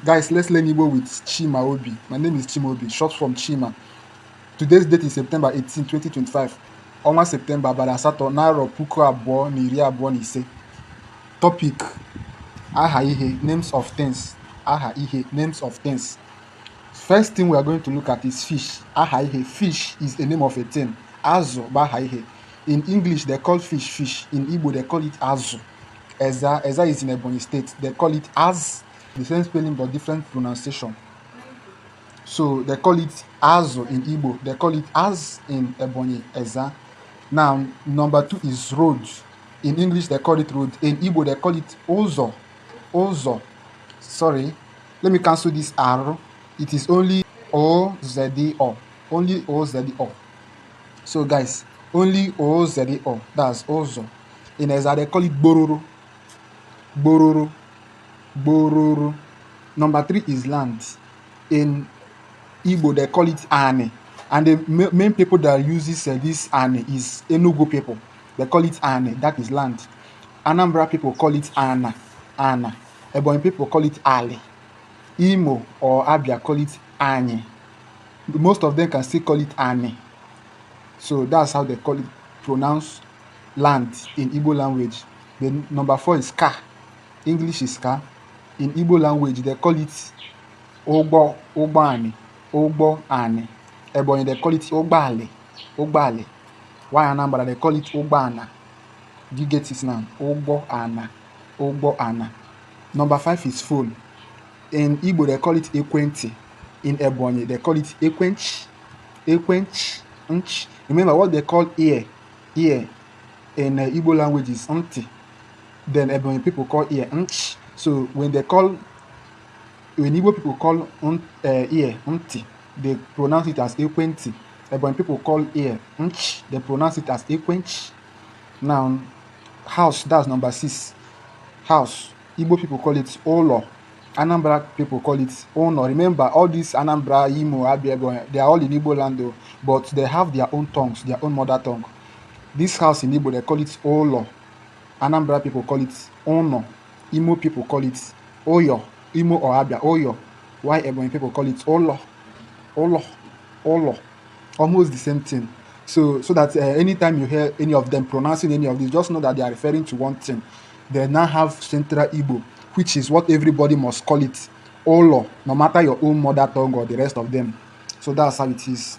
Guys, let's learn Igbo with Chimaobi. My name is Chimaobi, short from Chima. Today's date is September 18, 2025. Ọnwa September abalị asatọ n'arọ puku abụọ na iri abụọ na ise. Topic: aha ihe, names of things. Aha ihe, names of things. First thing we are going to look at is fish. Aha ihe, fish is a name of a thing. Azụ bụ aha ihe. In English, they call fish fish. In Igbo, they call it azụ. Ezza is in Ebonyi State. They call it az, the same spelling but different pronunciation. So they call it azu in Igbo. They call it az in Ebonyi, Ezza. Now, number 2 is road. In English, they call it road. In Igbo, they call it ozo. Ozo. Sorry. Let me cancel this R. It is only O-Z-O. Only O-Z-O. So, guys, only O-Z-O. That's ozo. In Ezza, they call it bororo. Bororo. Bororo. Number 3 is land. In Igbo, they call it ane. And the main people that uses this ane is Enugu people. They call it ane. That is land. Anambra people call it ana. Ana. Ebonyi people call it ale. Imo or Abia call it anye. Most of them can still call it ane. So that's how they call it, pronounce land in Igbo language. Then number 4 is ka. English is ka. In Igbo language, they call it ogbo, ogbani, ogbo ane. Ebonyi, they call it ogbale, ogbale. Why Anambra, they call it ogbana. Do you get it now? Ogbo ana, ogbo ana. Number 5 is phone. In Igbo, they call it ekwenti. In Ebonyi, they call it ekwench, ekwench, nch. Remember what they call ear, ear. In Igbo language is nti. Then Ebonyi people call ear nch. So when Igbo people call ear nti, they pronounce it as ekwenti. Ebonyi people call ear nch, they pronounce it as ekwench. Now, house, that's number 6. House. Igbo people call it olo. Anambra people call it ono. Remember, all these Anambra, Imo, Abia, Ebonyi, they are all in Igbo land though, but they have their own tongues, their own mother tongue. This house in Igbo, they call it olo. Anambra people call it ono. Imo people call it oyo. Imo or Abia, oyo. Why Ebonyi people call it olo. Olo. Olo. Almost the same thing. So that anytime you hear any of them pronouncing any of this, just know that they are referring to one thing. They now have Central Igbo, which is what everybody must call it, olo, no matter your own mother tongue or the rest of them. So that's how it is.